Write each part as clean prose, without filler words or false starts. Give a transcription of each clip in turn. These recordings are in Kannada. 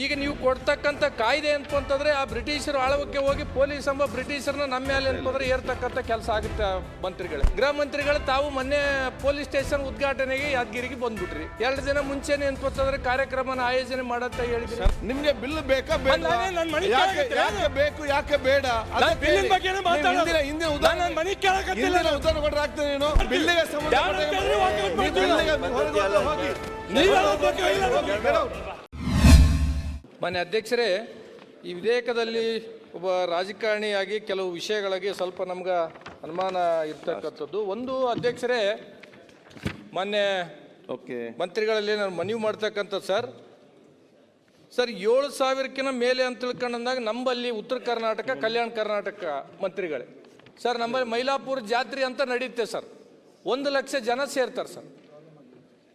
ಈಗ ನೀವು ಕೊಡ್ತಕ್ಕಂಥ ಕಾಯ್ದೆ ಅಂತಂದ್ರೆ ಆ ಬ್ರಿಟಿಷರು ಆಳ್ವಕ್ಕೆ ಹೋಗಿ ಪೊಲೀಸ್ ಎಂಬ ಬ್ರಿಟಿಷರ್ನ ನಮ್ಮ ಮೇಲೆ ಅಂತಂದ್ರೆ ಏರ್ತಕ್ಕಂಥ ಕೆಲಸ ಆಗುತ್ತೆ ಮಂತ್ರಿಗಳೇ. ಗೃಹ ಮಂತ್ರಿಗಳು ತಾವು ಮೊನ್ನೆ ಪೊಲೀಸ್ ಸ್ಟೇಷನ್ ಉದ್ಘಾಟನೆಗೆ ಯಾದಗಿರಿಗೆ ಬಂದ್ಬಿಟ್ರಿ. 2 ದಿನ ಮುಂಚೆನೆ ಅಂತಂದ್ರೆ ಕಾರ್ಯಕ್ರಮನ ಆಯೋಜನೆ ಮಾಡಂತ ಹೇಳಿದ್ರಿ. ನಿಮ್ಗೆ ಬಿಲ್ ಬೇಕಾ ಬೇಡ? ಯಾಕೆ ಬೇಕು ಯಾಕೆ ಬೇಡ? ಹಿಂದಿನ ಉದಾಹರಣೆ ಕೊಟ್ಟರೆ ಆಗ್ತದೆ. ನೀನು ಬಿಲ್ಲಿಗೆ ಮಾನ್ಯ ಅಧ್ಯಕ್ಷರೇ, ಈ ವಿಧೇಯಕದಲ್ಲಿ ಒಬ್ಬ ರಾಜಕಾರಣಿಯಾಗಿ ಕೆಲವು ವಿಷಯಗಳಿಗೆ ಸ್ವಲ್ಪ ನಮ್ಗೆ ಅನುಮಾನ ಇರ್ತಕ್ಕಂಥದ್ದು. ಒಂದು ಅಧ್ಯಕ್ಷರೇ, ಮಾನ್ಯ ಮಂತ್ರಿಗಳಲ್ಲಿ ನಾನು ಮನವಿ ಮಾಡ್ತಕ್ಕಂಥದ್ದು ಸರ್ 7,000ಕ್ಕಿಂತ ಮೇಲೆ ಅಂತ ತಿಳ್ಕೊಂಡಂದಾಗ ನಮ್ಮಲ್ಲಿ ಉತ್ತರ ಕರ್ನಾಟಕ ಕಲ್ಯಾಣ ಕರ್ನಾಟಕ ಮಂತ್ರಿಗಳೇ ಸರ್, ನಮ್ಮಲ್ಲಿ ಮೈಲಾಪುರ ಜಾತ್ರೆ ಅಂತ ನಡೆಯುತ್ತೆ ಸರ್. 1 ಲಕ್ಷ ಜನ ಸೇರ್ತಾರೆ ಸರ್.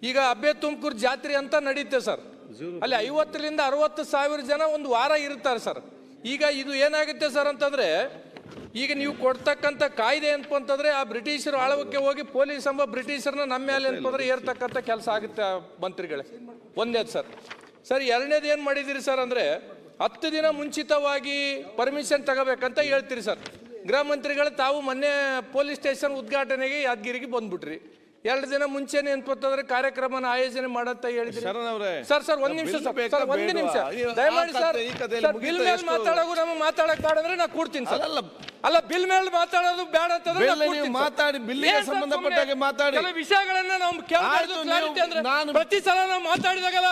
ಈಗ ಅಬ್ಬೆ ತುಮಕೂರು ಜಾತ್ರೆ ಅಂತ ನಡೆಯುತ್ತೆ ಸರ್, ಅಲ್ಲಿ 50ರಿಂದ 60 ಸಾವಿರ ಜನ ಒಂದು ವಾರ ಇರ್ತಾರೆ ಸರ್. ಈಗ ಇದು ಏನಾಗುತ್ತೆ ಸರ್ ಅಂತಂದ್ರೆ, ಈಗ ನೀವು ಕೊಡ್ತಕ್ಕಂಥ ಕಾಯ್ದೆ ಅಂತಂದ್ರೆ ಆ ಬ್ರಿಟಿಷರು ಆಳ್ವಕ್ಕೆ ಹೋಗಿ ಪೊಲೀಸ್ ಎಂಬ ಬ್ರಿಟಿಷರ್ನ ನಮ್ಮ ಮೇಲೆ ಅಂತಂದ್ರೆ ಏರ್ತಕ್ಕಂಥ ಕೆಲಸ ಆಗುತ್ತೆ ಮಂತ್ರಿಗಳೇ. ಒಂದೇದು ಸರ್ ಎರಡನೇದು ಏನು ಮಾಡಿದಿರಿ ಸರ್ ಅಂದ್ರೆ 10 ದಿನ ಮುಂಚಿತವಾಗಿ ಪರ್ಮಿಷನ್ ತಗೋಬೇಕಂತ ಹೇಳ್ತೀರಿ ಸರ್. ಗೃಹ ಮಂತ್ರಿಗಳು ತಾವು ಮೊನ್ನೆ ಪೊಲೀಸ್ ಸ್ಟೇಷನ್ ಉದ್ಘಾಟನೆಗೆ ಯಾದಗಿರಿಗೆ ಬಂದ್ಬಿಟ್ರಿ. 2 ದಿನ ಮುಂಚೆನೆ ಅಂತಂದ್ರೆ ಕಾರ್ಯಕ್ರಮನ ಆಯೋಜನೆ ಮಾಡಂತ ಹೇಳಿದ್ರಿ. ಸರ್ ಒಂದ್ ನಿಮಿಷ ಒಂದು ನಿಮಿಷ ದಯಮಾಡಿ ಸರ್. ಬಿಲ್ ಮೇಲೆ ಮಾತಾಡೋದು ನಮಗೆ ಮಾತಾಡಕ್ ಬೇಡ ಅಂದ್ರೆ ನಾ ಕೂಡ್ತೀನಿ ಸರ್. ಅಲ್ಲ, ಬಿಲ್ ಮೇಲೆ ಮಾತಾಡೋದು ಬೇಡ ಅಂತಂದ್ರೆ ಮಾತಾಡಿ, ಬಿಲ್ಲಿಗೆ ಸಂಬಂಧಪಟ್ಟಾಗೆ ಮಾತಾಡಿ. ಕೆಲವು ವಿಷಯಗಳನ್ನ ನಾವು ಕ್ಲಾರಿಟಿ ಅಂದ್ರೆ ಪ್ರತಿ ಸಲ ನಾವು ಮಾತಾಡಿದಾಗಲ್ಲ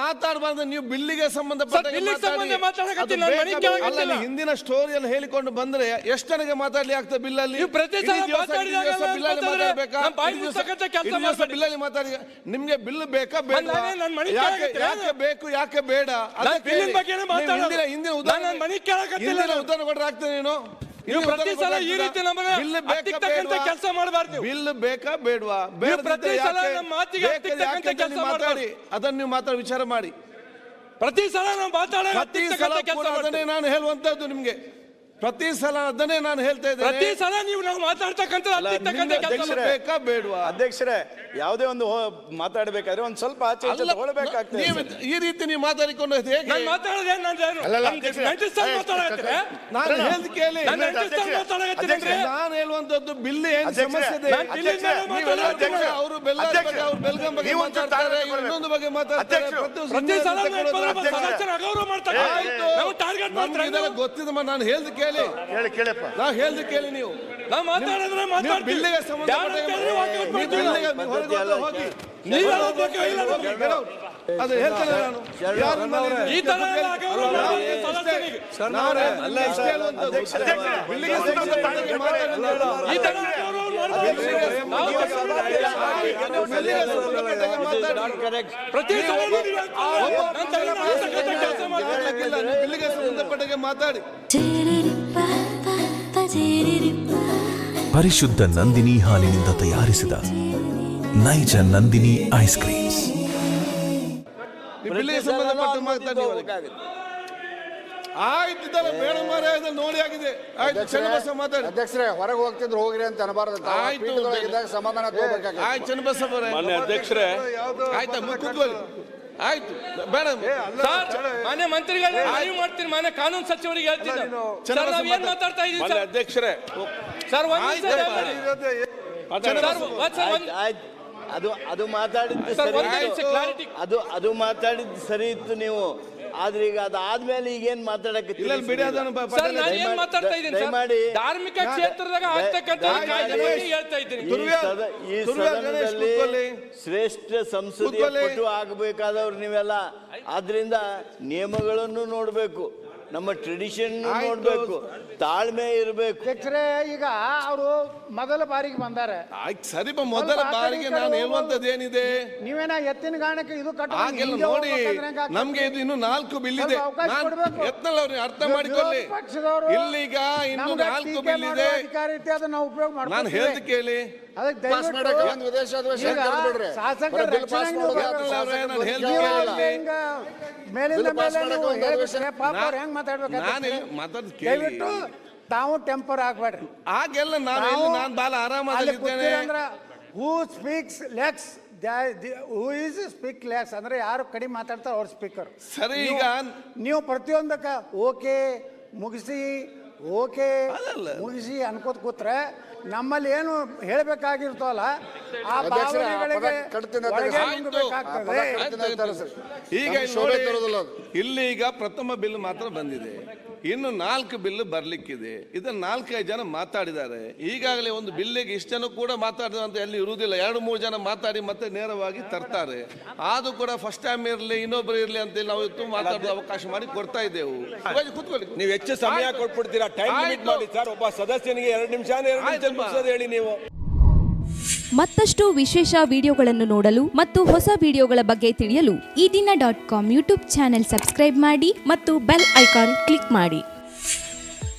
ಮಾತಾಡಬಾರ್ದು. ನೀವು ಬಿಲ್ಲಿಗೆ ಸಂಬಂಧಪಟ್ಟ ಹಿಂದಿನ ಸ್ಟೋರಿಯನ್ನು ಹೇಳಿಕೊಂಡು ಬಂದ್ರೆ ಎಷ್ಟನಿಗೆ ಮಾತಾಡ್ಲಿ ಆಗ್ತದೆ ಬಿಲ್ಲಲ್ಲಿ? ಪ್ರತಿ ಸಲ ಬಿಲ್ಲಲ್ಲಿ ಮಾತಾಡಿ. ನಿಮ್ಗೆ ಬಿಲ್ ಬೇಕಾ ಬೇಡ? ಯಾಕೆ ಬೇಕು ಯಾಕೆ ಬೇಡ? ಹಿಂದಿನ ಉದಾಹರಣೆ ಕೊಟ್ಟರೆ ಆಗ್ತದೆ. ನೀನು ಪ್ರತಿ ಸಲ ಈ ರೀತಿ ಕೆಲಸ ಮಾಡಬಾರ್ದು. ಬಿಲ್ ಬೇಕಾ ಬೇಡವಾ? ಮಾತಾಡಿ, ಅದನ್ನು ನೀವು ಮಾತಾಡಿ ವಿಚಾರ ಮಾಡಿ. ಪ್ರತಿ ಸಲ ನಾವು ಅದನ್ನೇ ನಾನು ಹೇಳುವಂತದ್ದು ನಿಮ್ಗೆ. ಪ್ರತಿ ಸಲ ಅದನ್ನೇ ನಾನು ಹೇಳ್ತಾ ಇದ್ದೇನೆ. ಪ್ರತಿ ಸಲ ನಾವು ಮಾತಾಡ್ತಕ್ಕಂಥ ಬೇಕಾ ಬೇಡವಾ? ಅಧ್ಯಕ್ಷರೇ, ಯಾವುದೇ ಒಂದು ಮಾತಾಡಬೇಕಾದ್ರೆ ಒಂದ್ ಸ್ವಲ್ಪ ಆಚೆ ತಗೊಳ್ಬೇಕಾಗ್ತದೆ. ಈ ರೀತಿ ನೀವು ಮಾತಾಡಿಕೊಂಡು ಹೇಗೆ? ನಾನು ಹೇಳ್ದು ಕೇಳಿ. ನಾನು ಹೇಳುವಂತದ್ದು ಬಿಲ್ ಏನ್ ಸಮಸ್ಯೆ ಇದೆ. ಅವರು ಬೆಲ್ಗಾಂ ಬಗ್ಗೆ ಮಾತಾಡ್ತಾರೆ, ಇನ್ನೊಂದು ಬಗ್ಗೆ ಮಾತಾಡ್ತಾರೆ. ಗೊತ್ತಿದೆ, ನಾನು ಹೇಳ್ದು ಕೇಳಿ. ನಾ ಹೇಳ್ದು ಕೇಳಿ. ನೀವು ಬಿಲ್ಲಿಗೆ ಸಂಬಂಧಪಟ್ಟ ಅದು ಹೇಳ್ತೇನೆ ಬಿಲ್ಲಿಗೆ ಸಂಬಂಧಪಟ್ಟಾಗೆ ಮಾತಾಡಿ. ಪರಿಶುದ್ಧ ನಂದಿನಿ ಹಾಲಿನಿಂದ ತಯಾರಿಸಿದ ನೈಜ ನಂದಿನಿ ಐಸ್ ಕ್ರೀಮ್ಸ್. ಬಿಲ್ಲಿಗೆ ಸಂಬಂಧಪಟ್ಟ ಮಾತಾಡಿ. ಆಯ್ತು ಬೇಡ ಮಾರ, ನೋಡಿ ಆಗಿದೆ. ಆಯ್ತು, ಚನ್ನಬಸ ಮಾತಾಡಿ. ಅಧ್ಯಕ್ಷರೇ, ಹೊರಗೆ ಹೋಗ್ತಿದ್ರು ಹೋಗ್ರಿ ಅಂತ ಅನಬಾರದು. ಸಮಾಧಾನ ತಗೋಬೇಕಾಗುತ್ತೆ. ಆಯ್ತು, ಚನ್ನಬಸ ಅಧ್ಯಕ್ಷರೇ, ಆಯ್ತಾ ಕೂತ್ಕೊಳ್ಳಿ. ಆಯ್ತು, ಬೇಡ ಮಾನ್ಯ ಮಂತ್ರಿಗಳು ಮಾಡ್ತೀನಿ. ಮಾನ್ಯ ಕಾನೂನು ಸಚಿವರಿಗೆ ಹೇಳ್ತೀನಿ. ಏನ್ ಮಾತಾಡ್ತಾ ಇದ್ದೀವಿ ಅಧ್ಯಕ್ಷರೇ? ಸರ್ ಅದು ಮಾತಾಡಿದ್ದು ಸರಿ ಇತ್ತು ನೀವು. ಆದ್ರೆ ಈಗ ಅದಾದ್ಮೇಲೆ ಈಗೇನ್ ಮಾತಾಡಕ್ಕೆ ಧಾರ್ಮಿಕ ಕ್ಷೇತ್ರದಾಗ ಹೇಳ್ತಾ ಇದ್ದೀನಿ. ಈ ಸದನದಲ್ಲಿ ಶ್ರೇಷ್ಠ ಸಂಸದೀಯ ಪಟು ಆಗಬೇಕಾದವ್ರು ನೀವೆಲ್ಲ. ಆದ್ರಿಂದ ನಿಯಮಗಳನ್ನು ನೋಡ್ಬೇಕು, ನಮ್ಮ ಟ್ರೆಡಿಷನ್ ನೋಡ್ಬೇಕು, ತಾಳ್ಮೆ ಇರಬೇಕು. ಅಧ್ಯಕ್ಷರೇ, ಈಗ ಅವರು ಮೊದಲ ಬಾರಿಗೆ ಬಂದಾರೆ. ಆಯ್ತು ಸರಿ, ಮೊದಲ ಬಾರಿಗೆ ನಾನು ಹೇಳುವಂತದ್ದು ಏನಿದೆ? ನೀವೇನ ಎತ್ತಿನ ಗಾಣಕ್ಕೆ ಇದು ನೋಡಿ, ನಮ್ಗೆ ಇದು ಇನ್ನು 4 ಬಿಲ್ ಇದೆ. ಅವ್ರಿಗೆ ಅರ್ಥ ಮಾಡಿಕೊಳ್ಳಿ. ಇಲ್ಲೀಗ ಇನ್ನು 4 ಬಿಲ್ ಇದೆ. ಅದನ್ನ ಉಪಯೋಗ ಮಾಡಿ. ನಾನು ಹೇಳ್ದು ಕೇಳಿ. ತಾವು ಟೆಂಪರ್ ಆಗ್ಬೇಡ್ರಿ. ಆಗೆಲ್ಲ ನಾನು ಬಾಳ ಆರಾಮಾಗಿದ್ದೇನೆ. Who speaks let's who is speak less ಅಂದ್ರೆ ಯಾರು ಕಡಿಮೆ ಮಾತಾಡ್ತಾರೆ ಅವ್ರ ಸ್ಪೀಕರ್. ಸರಿ, ಈಗ ನೀವು ಪ್ರತಿಯೊಂದಕ್ಕ ಓಕೆ ಮುಗಿಸಿ ಓಕೆ ಅದಲ್ಲ. ಮುಗಿಸಿ ಅನ್ಕೋತ ಕೂತ್ರೆ ನಮ್ಮಲ್ಲಿ ಏನು ಹೇಳಬೇಕಾಗಿರ್ತವಲ್ಲ ಆ ಅಧ್ಯಕ್ಷರೇ, ಆ ಪದ ಭಾವನೆಗಳಿಗೆ ಕಟ್ತೀನಿ ಅಂತ ಒಳಗೆ ಆಯ್ತು. ನುಗ್ಗಬೇಕಾಗ್ತದೆ. ಈಗ ನಮ್ಗೆ ಶೋಭೆ ತರೋದಿಲ್ಲ ಅದು. ಇಲ್ಲಿ ಈಗ ಪ್ರಥಮ ಬಿಲ್ ಮಾತ್ರ ಬಂದಿದೆ, ಇನ್ನು 4 ಬಿಲ್ ಬರ್ಲಿಕ್ಕಿದೆ. ಇದನ್ನ 4-5 ಜನ ಮಾತಾಡಿದ್ದಾರೆ. ಈಗಾಗಲೇ ಒಂದು ಬಿಲ್ಲಿಗೆ ಇಷ್ಟು ಜನ ಕೂಡ ಮಾತಾಡಿದ ಅಂತ ಎಲ್ಲಿ ಇರುವುದಿಲ್ಲ. 2-3 ಜನ ಮಾತಾಡಿ ಮತ್ತೆ ನೇರವಾಗಿ ತರ್ತಾರೆ. ಆದ್ರೂ ಕೂಡ ಫಸ್ಟ್ ಟೈಮ್ ಇರಲಿ ಇನ್ನೊಬ್ರು ಇರಲಿ ಅಂತೇಳಿ ನಾವು ಇವತ್ತು ಮಾತಾಡೋ ಅವಕಾಶ ಮಾಡಿ ಕೊಡ್ತಾ ಇದ್ದೇವೆ. ಕೂತ್ಕೊಳ್ಳಿ. ನೀವು ಹೆಚ್ಚು ಸಮಯ ಕೊಟ್ಬಿಡ್ತೀರಾ, ಟೈಮ್ ಲಿಮಿಟ್ ಮಾಡಿ ಸರ್. ಒಬ್ಬ ಸದಸ್ಯನಿಗೆ 2 ನಿಮಿಷ ಮುಗಿಸೋದು ಹೇಳಿ ನೀವು. ಮತ್ತಷ್ಟು ವಿಶೇಷ ವಿಡಿಯೋಗಳನ್ನು ನೋಡಲು ಮತ್ತು ಹೊಸ ವಿಡಿಯೋಗಳ ಬಗ್ಗೆ ತಿಳಿಯಲು ಈ ದಿನ .com ಯೂಟ್ಯೂಬ್ ಚಾನೆಲ್ ಸಬ್ಸ್ಕ್ರೈಬ್ ಮಾಡಿ ಮತ್ತು ಬೆಲ್ ಐಕಾನ್ ಕ್ಲಿಕ್ ಮಾಡಿ.